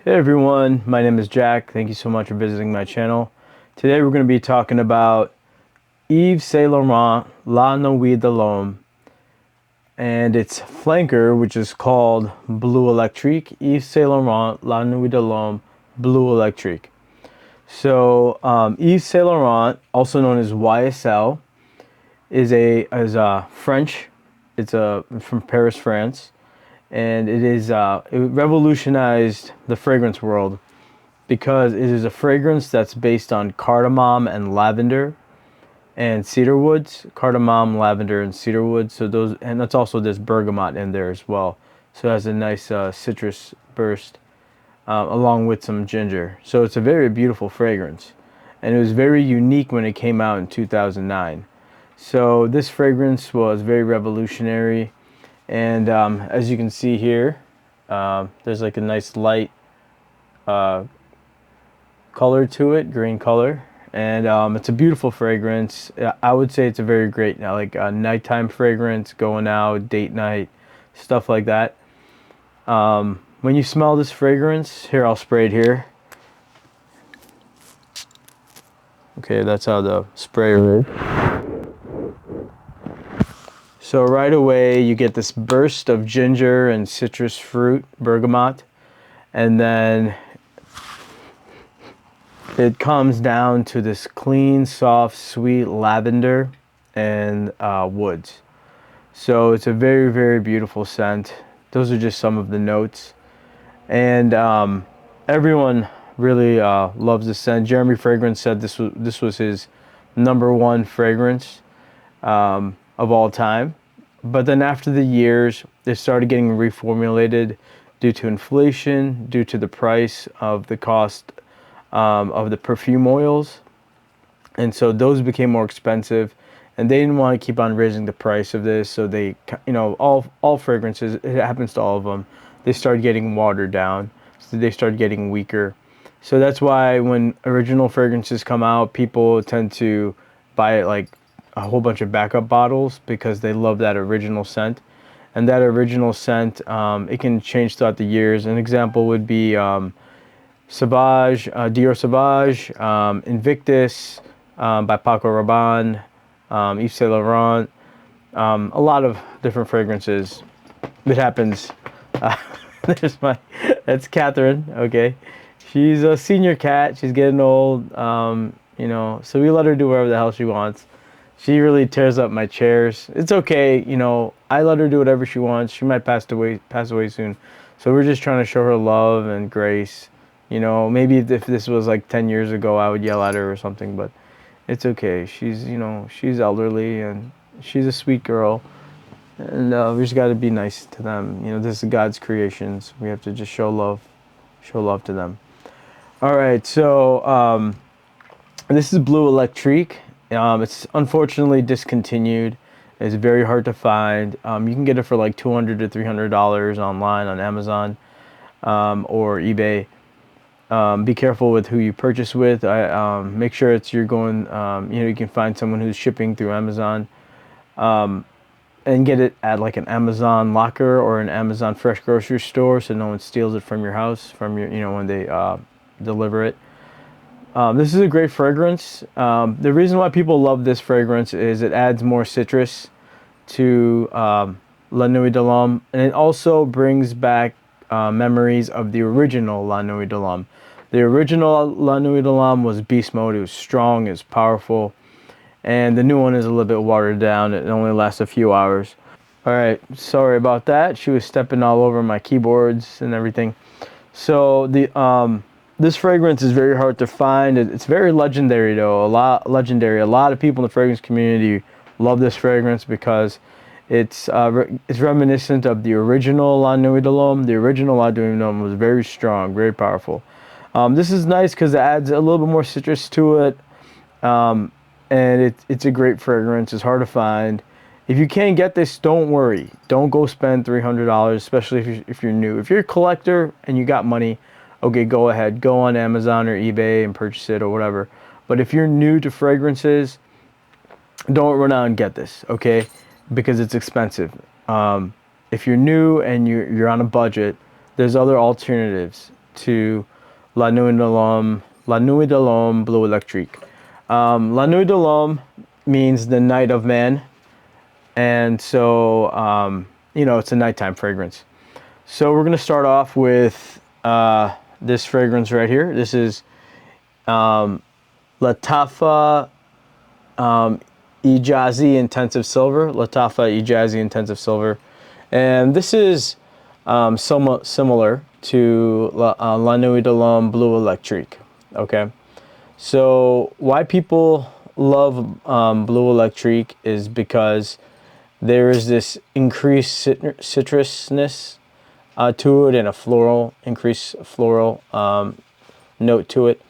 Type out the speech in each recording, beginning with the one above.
Hey everyone, my name is Jack. Thank you so much for visiting my channel. Today we're going to be talking about Yves Saint Laurent La Nuit de l'Homme and its flanker, which is called Bleu Electrique. Yves Saint Laurent La Nuit de l'Homme Bleu Electrique. So Yves Saint Laurent, also known as YSL, is a French. It's from Paris, France, and it revolutionized the fragrance world because it is a fragrance that's based on cardamom and lavender and cedar woods. Cardamom, lavender, and cedar wood. So those, and that's also there's bergamot in there as well. So it has a nice citrus burst along with some ginger. So it's a very beautiful fragrance, and it was very unique when it came out in 2009. So this fragrance was very revolutionary, and as you can see here, there's like a nice light color to it, green color, and it's a beautiful fragrance. I would say it's a very great nighttime fragrance, going out, date night, stuff like that. When you smell this fragrance, here I'll spray it here. Okay, that's how the sprayer is. So right away you get this burst of ginger and citrus fruit, bergamot, and then it comes down to this clean, soft, sweet lavender and woods. So it's a very, very beautiful scent. Those are just some of the notes. And everyone really loves this scent. Jeremy Fragrance said this was his #1 fragrance of all time. But then after the years, it started getting reformulated due to inflation, due to the price of the cost of the perfume oils, and so those became more expensive, and they didn't want to keep on raising the price of this. So they, all fragrances, it happens to all of them, they started getting watered down, so they started getting weaker. So that's why when original fragrances come out, people tend to buy like a whole bunch of backup bottles because they love that original scent. And that original scent, it can change throughout the years. An example would be Sauvage, Dior Sauvage, Invictus by Paco Rabanne, Yves Saint Laurent, a lot of different fragrances. It happens. That's Catherine, okay? She's a senior cat, she's getting old, so we let her do whatever the hell she wants. She really tears up my chairs. It's okay, I let her do whatever she wants. She might pass away soon. So we're just trying to show her love and grace. Maybe if this was like 10 years ago, I would yell at her or something, but it's okay. She's, she's elderly and she's a sweet girl, and we just got to be nice to them. This is God's creations. We have to just show love to them. All right, so this is Bleu Electrique. It's unfortunately discontinued. It's very hard to find. You can get it for like $200 to $300 online on Amazon or eBay. Be careful with who you purchase with. Make sure you're going, you can find someone who's shipping through Amazon, and get it at like an Amazon locker or an Amazon fresh grocery store, so no one steals it from your house, from your, when they deliver it. This is a great fragrance. The reason why people love this fragrance is it adds more citrus to La Nuit de l'Homme, and it also brings back memories of the original La Nuit de l'Homme. The original La Nuit de l'Homme was beast mode. It was strong, it was powerful, and the new one is a little bit watered down. It only lasts a few hours. All right, sorry about that. She was stepping all over my keyboards and everything. So this fragrance is very hard to find. It's very legendary though. A lot of people in the fragrance community love this fragrance because it's reminiscent of the original La Nuit de l'Homme. The original La Nuit de l'Homme was very strong, very powerful. This is nice because it adds a little bit more citrus to it, and it's a great fragrance. It's hard to find. If you can't get this, don't worry. Don't go spend $300, especially if you're new. If you're a collector and you got money, okay, go ahead. Go on Amazon or eBay and purchase it or whatever. But if you're new to fragrances, don't run out and get this, okay? Because it's expensive. If you're new and you're on a budget, there's other alternatives. to La Nuit de l'Homme Bleu Electrique. La Nuit de l'Homme means the night of man, and so it's a nighttime fragrance. So we're gonna start off with this fragrance right here. This is Lattafa Ejaazi Intensive Silver. Lattafa Ejaazi Intensive Silver, and this is somewhat similar to La Nuit de l'Homme Bleu Electrique. Okay, so why people love Bleu Electrique is because there is this increased citrusness to it, and a increased floral note to it.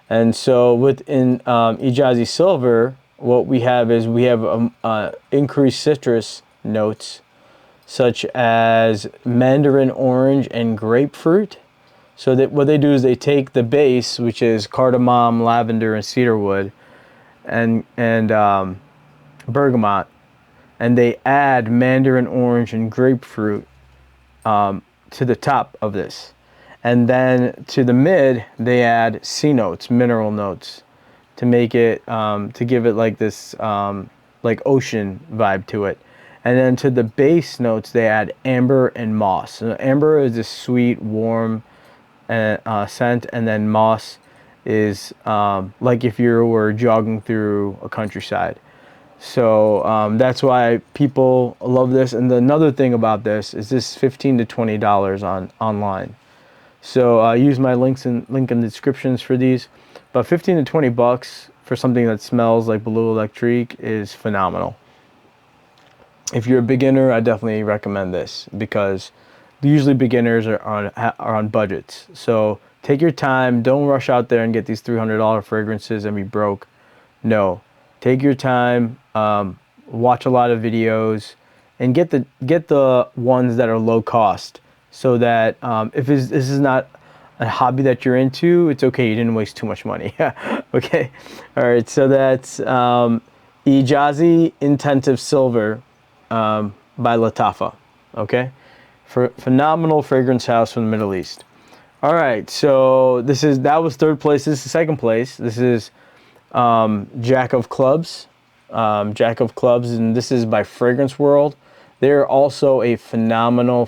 And so within Ejaazi Silver, what we have is increased citrus notes, such as mandarin orange and grapefruit. So that what they do is they take the base, which is cardamom, lavender, and cedarwood, and bergamot, and they add mandarin orange and grapefruit to the top of this. And then to the mid, they add C notes, mineral notes, to make it, to give it like this, like ocean vibe to it. And then to the base notes, they add amber and moss. So amber is this sweet, warm scent, and then moss is like if you were jogging through a countryside. So that's why people love this. And another thing about this is this $15 to $20 online. So use my link in the descriptions for these. But 15 to 20 bucks for something that smells like Bleu Electrique is phenomenal. If you're a beginner, I definitely recommend this, because usually beginners are on budgets. So take your time. Don't rush out there and get these $300 fragrances and be broke. No, take your time. Watch a lot of videos, and get the ones that are low cost. So that if this is not a hobby that you're into, it's okay. You didn't waste too much money. Okay. All right. So that's Ejaazi Intensive Silver by Lattafa. Okay. For phenomenal fragrance house from the Middle East. All right. So that was third place. This is second place. This is Jack of Clubs. Jack of Clubs, and this is by Fragrance World. They're also a phenomenal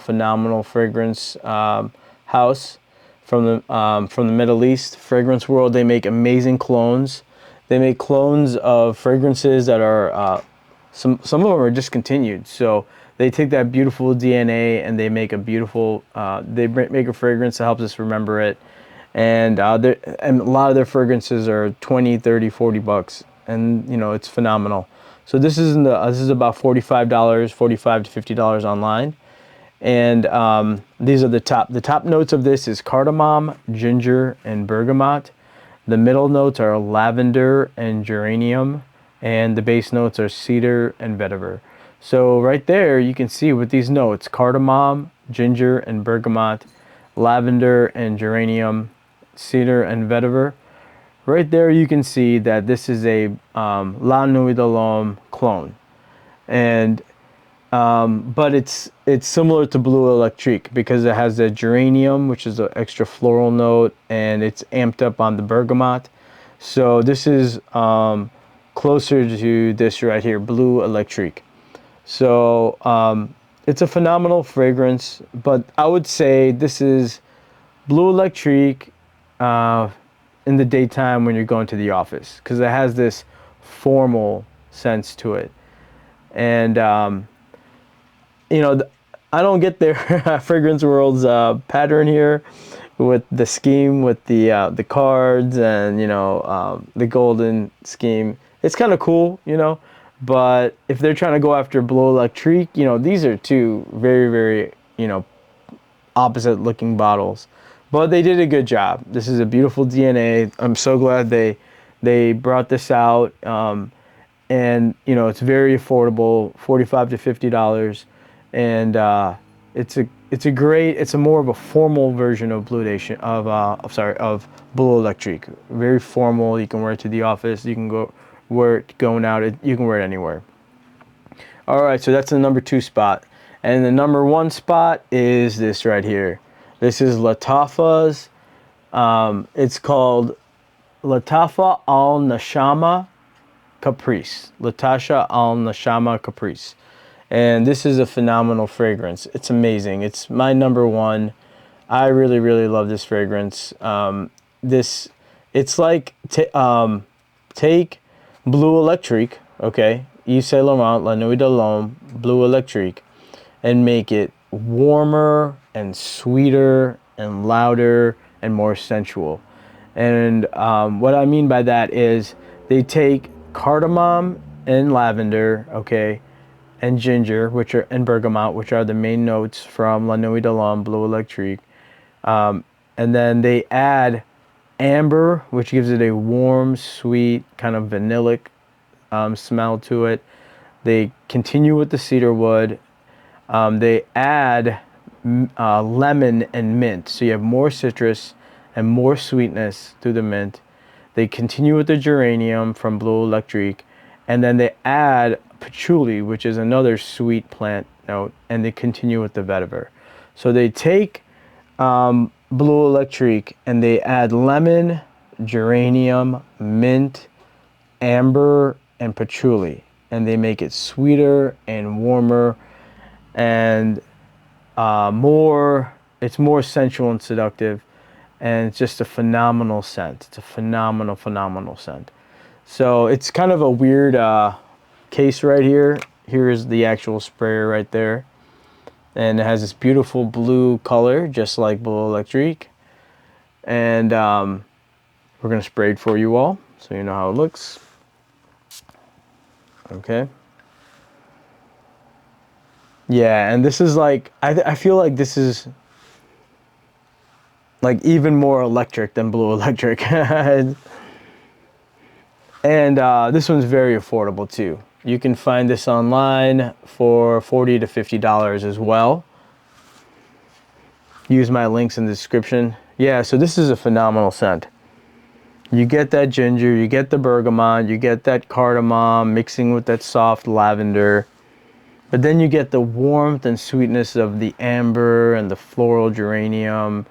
fragrance house from the Middle East. Fragrance World, they make amazing clones. They make clones of fragrances that are some of them are discontinued. So they take that beautiful DNA and they make a beautiful they make a fragrance that helps us remember it. And a lot of their fragrances are 20, 30, 40 bucks, and it's phenomenal. So this is about $45, $45 to $50 online, and these are the top notes of this is cardamom, ginger, and bergamot. The middle notes are lavender and geranium, and the base notes are cedar and vetiver. So right there you can see with these notes, cardamom, ginger, and bergamot, lavender and geranium, cedar and vetiver. Right there you can see that this is a La Nuit de l'Homme clone, and but it's similar to Bleu Electrique because it has the geranium, which is an extra floral note, and it's amped up on the bergamot. So this is closer to this right here, Bleu Electrique. So it's a phenomenal fragrance, but I would say this is Bleu Electrique in the daytime when you're going to the office, because it has this formal sense to it. And I don't get their Fragrance World's pattern here with the scheme, with the cards, and the golden scheme. It's kind of cool, but if they're trying to go after Bleu Electrique, these are two very, very opposite looking bottles. But they did a good job. This is a beautiful DNA. I'm so glad they brought this out. And it's very affordable, $45 to $50, and it's a more of a formal version of of Bleu Electrique. Very formal. You can wear it to the office. You can wear it going out. You can wear it anywhere. All right, so that's the number 2 spot, and the number 1 spot is this right here. This is Lattafa's It's called Lattafa al Nashama Caprice. Latasha al Nashama Caprice. And this is a phenomenal fragrance. It's amazing. It's my number one. I really, really love this fragrance. It's like, take Bleu Electrique, okay? Yves Saint Laurent, La Nuit de l'Homme, Bleu Electrique, and make it warmer and sweeter and louder and more sensual. And what I mean by that is they take cardamom and lavender, okay, and ginger, and bergamot, which are the main notes from La Nuit de l'Homme, Bleu Electrique. And then they add amber, which gives it a warm, sweet, kind of vanillic smell to it. They continue with the cedar wood. They add lemon and mint, so you have more citrus and more sweetness through the mint. They continue with the geranium from Bleu Electrique, and then they add patchouli, which is another sweet plant note, and they continue with the vetiver. So they take Bleu Electrique and they add lemon, geranium, mint, amber, and patchouli, and they make it sweeter and warmer and it's more sensual and seductive, and it's just a phenomenal scent. It's a phenomenal scent. So it's kind of a weird case right here. Here is the actual sprayer right there, and it has this beautiful blue color just like Bleu Electrique. And we're gonna spray it for you all so you know how it looks. Okay. Yeah, and this is like, I feel like this is like even more electric than Bleu Electric. And this one's very affordable too. You can find this online for $40 to $50 as well. Use my links in the description. Yeah, so this is a phenomenal scent. You get that ginger, you get the bergamot, you get that cardamom mixing with that soft lavender. But then you get the warmth and sweetness of the amber and the floral geranium.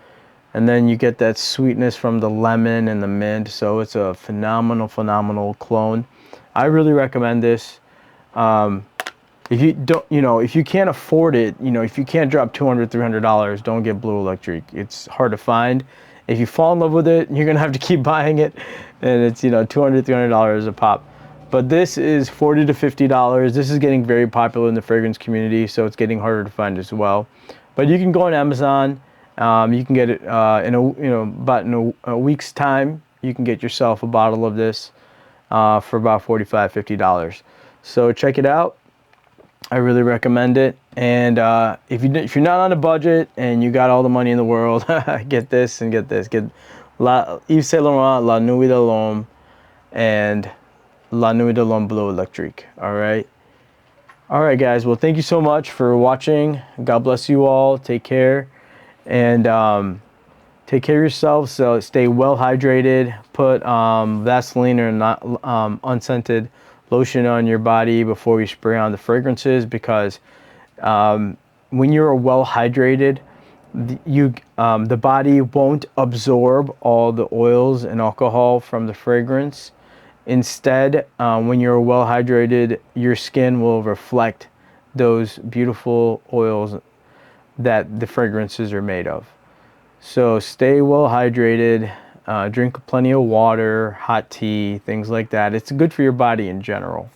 And then you get that sweetness from the lemon and the mint. So it's a phenomenal clone. I really recommend this. If you don't, if you can't afford it, if you can't drop $200, $300, don't get Bleu Electrique. It's hard to find. If you fall in love with it, you're gonna have to keep buying it, and it's $200, $300 a pop. But this is $40 to $50. This is getting very popular in the fragrance community, so it's getting harder to find as well. But you can go on Amazon. You can get it in a week's time. You can get yourself a bottle of this for about $45, $50. So check it out. I really recommend it. And if you're not on a budget and you got all the money in the world, get this and get this. Get Yves Saint Laurent, La Nuit de l'Homme, and La Nuit de l'Homme Bleu Electrique. All right, guys. Well, thank you so much for watching. God bless you all. Take care, and take care of yourselves. So stay well hydrated. Put Vaseline or not unscented lotion on your body before you spray on the fragrances, because when you're well hydrated, the body won't absorb all the oils and alcohol from the fragrance. Instead, when you're well hydrated, your skin will reflect those beautiful oils that the fragrances are made of. So stay well hydrated, drink plenty of water, hot tea, things like that. It's good for your body in general.